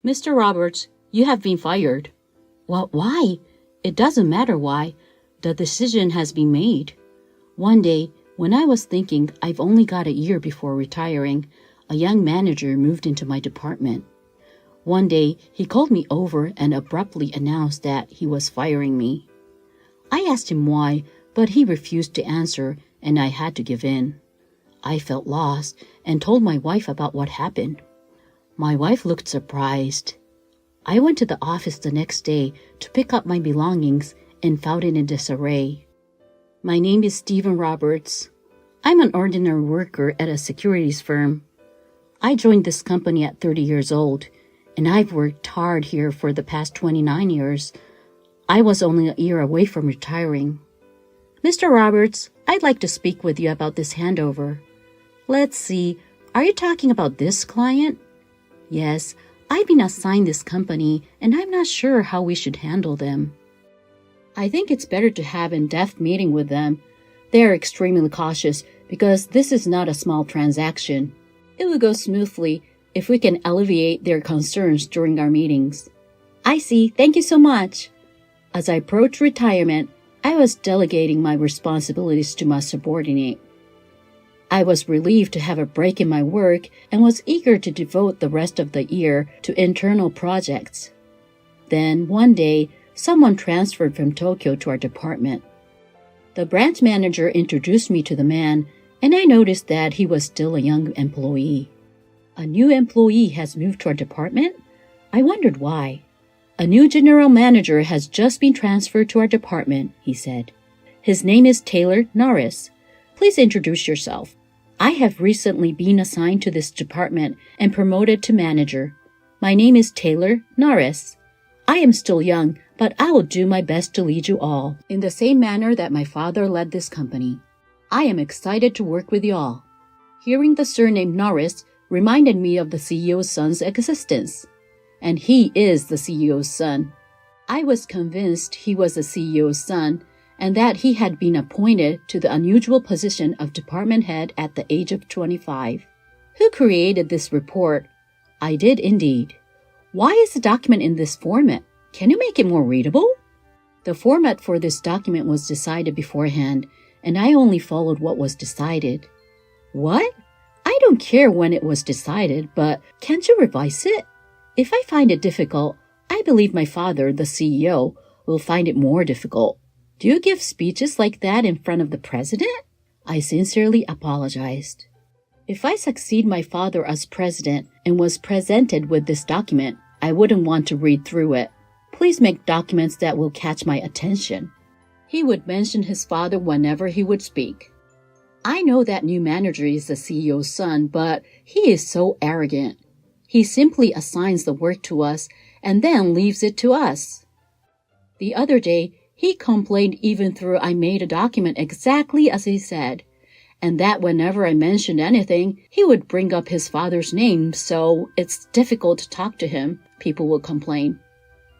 Mr. Roberts, you have been fired. Well, why? It doesn't matter why. The decision has been made. One day, when I was thinking I've only got a year before retiring, a young manager moved into my department. One day, he called me over and abruptly announced that he was firing me. I asked him why, but he refused to answer, and I had to give in. I felt lost and told my wife about what happened. My wife looked surprised. I went to the office the next day to pick up my belongings and found it in disarray. My name is Stephen Roberts. I'm an ordinary worker at a securities firm. I joined this company at 30 years old, and I've worked hard here for the past 29 years. I was only a year away from retiring. Mr. Roberts, I'd like to speak with you about this handover. Let's see, are you talking about this client? Yes, I've been assigned this company, and I'm not sure how we should handle them. I think it's better to have an in-depth meeting with them. They are extremely cautious because this is not a small transaction. It will go smoothly if we can alleviate their concerns during our meetings. I see. Thank you so much. As I approached retirement, I was delegating my responsibilities to my subordinate. I was relieved to have a break in my work and was eager to devote the rest of the year to internal projects. Then, one day, someone transferred from Tokyo to our department. The branch manager introduced me to the man, and I noticed that he was still a young employee. A new employee has moved to our department? I wondered why. A new general manager has just been transferred to our department, he said. His name is Taylor Norris. Please introduce yourself. I have recently been assigned to this department and promoted to manager. My name is Taylor Norris. I am still young, but I will do my best to lead you all in the same manner that my father led this company. I am excited to work with you all. Hearing the surname Norris reminded me of the CEO's son's existence. And he is the CEO's son. I was convinced he was the CEO's son and that he had been appointed to the unusual position of department head at the age of 25. Who created this report? I did indeed. Why is the document in this format? Can you make it more readable? The format for this document was decided beforehand, and I only followed what was decided. What? I don't care when it was decided, but can't you revise it? If I find it difficult, I believe my father, the CEO, will find it more difficult. Do you give speeches like that in front of the president? I sincerely apologized. If I succeed my father as president and was presented with this document, I wouldn't want to read through it. Please make documents that will catch my attention. He would mention his father whenever he would speak. I know that new manager is the CEO's son, but he is so arrogant. He simply assigns the work to us and then leaves it to us. The other day, he complained even though I made a document exactly as he said, and that whenever I mentioned anything, he would bring up his father's name, so it's difficult to talk to him, people will complain.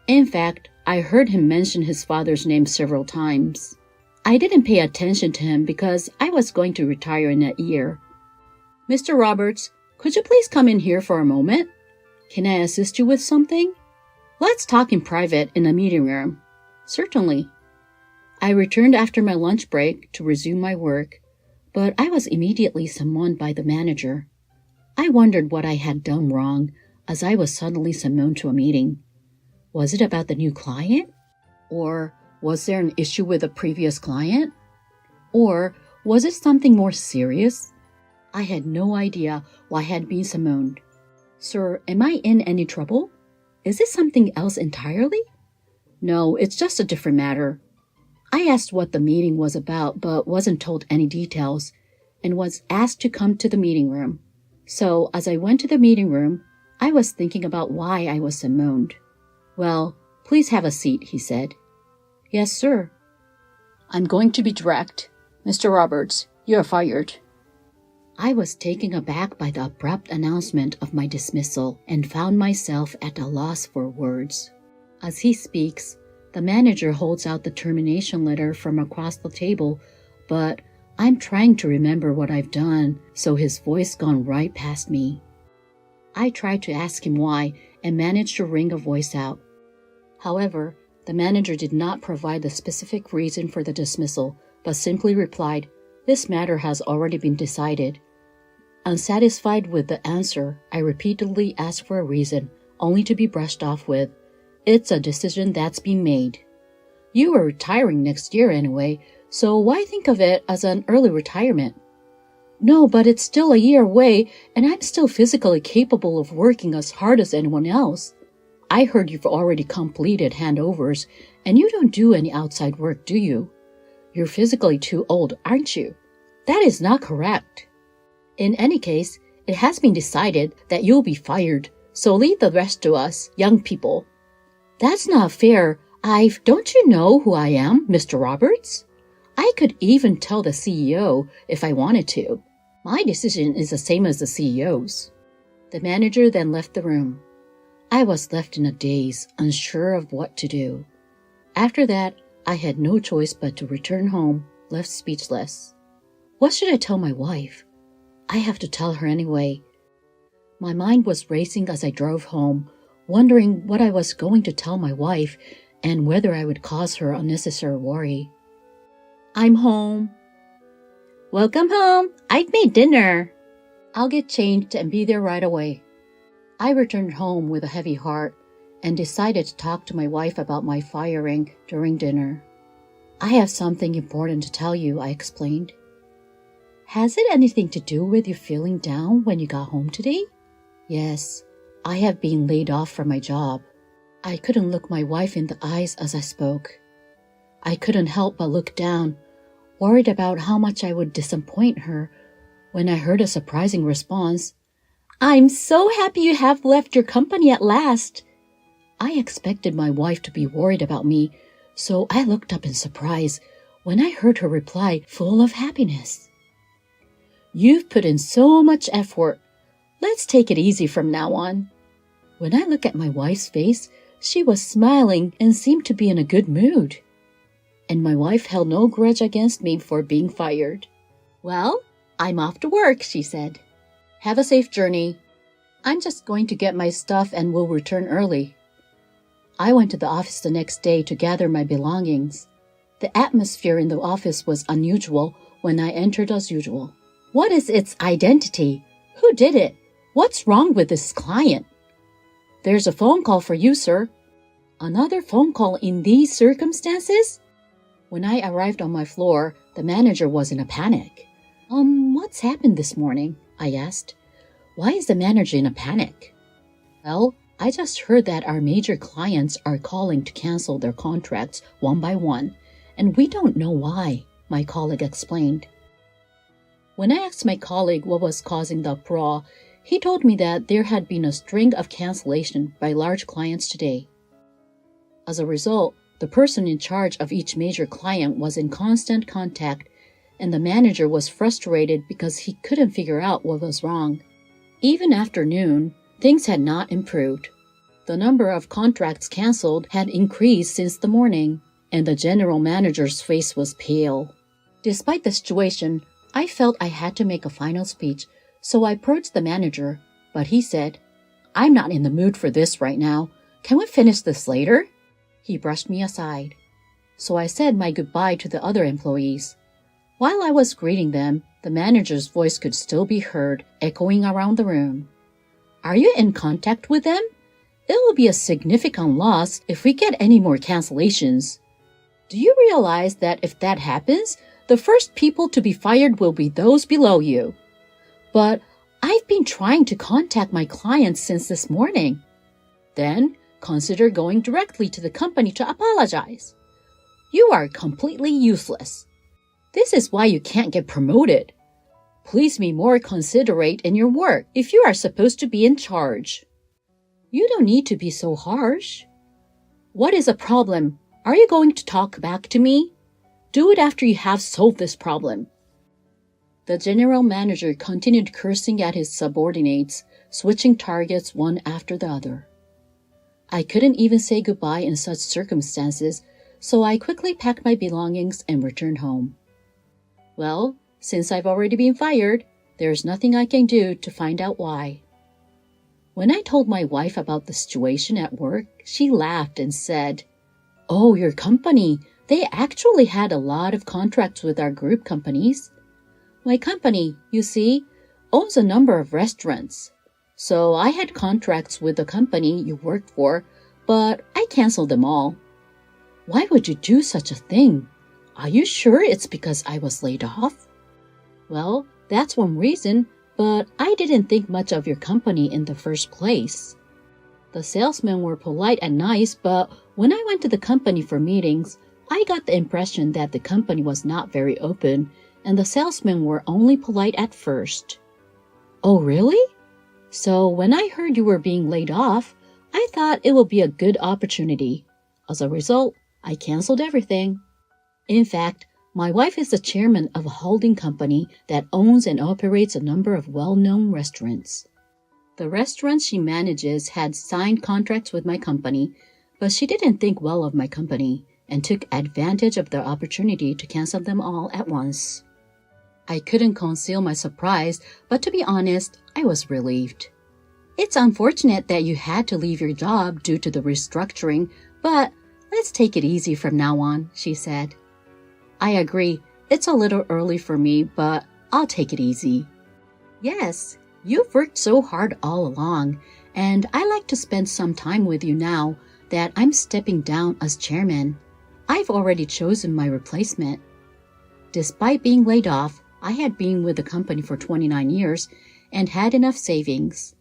In fact, I heard him mention his father's name several times. I didn't pay attention to him because I was going to retire in a year. Mr. Roberts, could you please come in here for a moment? Can I assist you with something? Let's talk in private in a meeting room. Certainly. I returned after my lunch break to resume my work, but I was immediately summoned by the manager. I wondered what I had done wrong as I was suddenly summoned to a meeting. Was it about the new client? Or was there an issue with a previous client? Or was it something more serious? I had no idea why I had been summoned. Sir, am I in any trouble? Is it something else entirely? No, it's just a different matter. I asked what the meeting was about, but wasn't told any details, and was asked to come to the meeting room. So, as I went to the meeting room, I was thinking about why I was summoned. Well, please have a seat, he said. Yes, sir. I'm going to be direct. Mr. Roberts, you are fired. I was taken aback by the abrupt announcement of my dismissal and found myself at a loss for words. As he speaks, the manager holds out the termination letter from across the table, but I'm trying to remember what I've done, so his voice gone right past me. I tried to ask him why, and managed to wring a voice out. However, the manager did not provide the specific reason for the dismissal, but simply replied, "This matter has already been decided." Unsatisfied with the answer, I repeatedly asked for a reason, only to be brushed off with, "It's a decision that's been made. You are retiring next year anyway, so why think of it as an early retirement?" "No, but it's still a year away, and I'm still physically capable of working as hard as anyone else. I heard you've already completed handovers, and you don't do any outside work, do you? You're physically too old, aren't you?" "That is not correct." "In any case, it has been decided that you'll be fired, so leave the rest to us, young people." "That's not fair. Don't you know who I am, Mr. Roberts? I could even tell the CEO if I wanted to. My decision is the same as the CEO's." The manager then left the room. I was left in a daze, unsure of what to do. After that, I had no choice but to return home, left speechless. What should I tell my wife? I have to tell her anyway. My mind was racing as I drove home, wondering what I was going to tell my wife and whether I would cause her unnecessary worry. "I'm home." "Welcome home. I've made dinner." "I'll get changed and be there right away." I returned home with a heavy heart and decided to talk to my wife about my firing during dinner. "I have something important to tell you," I explained. "Has it anything to do with you feeling down when you got home today?" "Yes, I have been laid off from my job." I couldn't look my wife in the eyes as I spoke. I couldn't help but look down, worried about how much I would disappoint her, when I heard a surprising response. "I'm so happy you have left your company at last." I expected my wife to be worried about me, so I looked up in surprise when I heard her reply full of happiness. "You've put in so much effort. Let's take it easy from now on." When I looked at my wife's face, she was smiling and seemed to be in a good mood. And my wife held no grudge against me for being fired. "Well, I'm off to work," she said. "Have a safe journey. I'm just going to get my stuff and will return early." I went to the office the next day to gather my belongings. The atmosphere in the office was unusual when I entered as usual. What is its identity? Who did it? What's wrong with this client? "There's a phone call for you, sir." Another phone call in these circumstances? When I arrived on my floor, the manager was in a panic. What's happened this morning?" I asked. "Why is the manager in a panic?" "Well, I just heard that our major clients are calling to cancel their contracts one by one, and we don't know why," my colleague explained. When I asked my colleague what was causing the uproar, he told me that there had been a string of cancellation by large clients today. As a result, the person in charge of each major client was in constant contact, and the manager was frustrated because he couldn't figure out what was wrong. Even after noon, things had not improved. The number of contracts canceled had increased since the morning, and the general manager's face was pale. Despite the situation, I felt I had to make a final speech, so I approached the manager, but he said, "I'm not in the mood for this right now. Can we finish this later?" He brushed me aside. So I said my goodbye to the other employees. While I was greeting them, the manager's voice could still be heard, echoing around the room. "Are you in contact with them? It will be a significant loss if we get any more cancellations. Do you realize that if that happens, the first people to be fired will be those below you? But I've been trying to contact my clients since this morning." "Then consider going directly to the company to apologize." "You are completely useless. This is why you can't get promoted. Please be more considerate in your work if you are supposed to be in charge." "You don't need to be so harsh." "What is a problem? Are you going to talk back to me? Do it after you have solved this problem." The general manager continued cursing at his subordinates, switching targets one after the other. I couldn't even say goodbye in such circumstances, so I quickly packed my belongings and returned home. Well, since I've already been fired, there's nothing I can do to find out why. When I told my wife about the situation at work, she laughed and said, "Oh, your company. They actually had a lot of contracts with our group companies." My company, you see, owns a number of restaurants. So I had contracts with the company you worked for, but I canceled them all. Why would you do such a thing? Are you sure it's because I was laid off? Well, that's one reason, but I didn't think much of your company in the first place. The salesmen were polite and nice, but when I went to the company for meetings, I got the impression that the company was not very open, and the salesmen were only polite at first. Oh, really? So when I heard you were being laid off, I thought it would be a good opportunity. As a result, I canceled everything. In fact, my wife is the chairman of a holding company that owns and operates a number of well-known restaurants. The restaurants she manages had signed contracts with my company, but she didn't think well of my company and took advantage of the opportunity to cancel them all at once. I couldn't conceal my surprise, but to be honest, I was relieved. It's unfortunate that you had to leave your job due to the restructuring, but let's take it easy from now on, she said. I agree, it's a little early for me, but I'll take it easy. Yes, you've worked so hard all along, and I like to spend some time with you now that I'm stepping down as chairman. I've already chosen my replacement. Despite being laid off, I had been with the company for 29 years and had enough savings.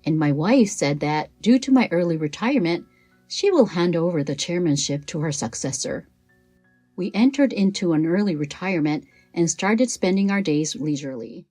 And my wife said that due to my early retirement, she will hand over the chairmanship to her successor. We entered into an early retirement and started spending our days leisurely.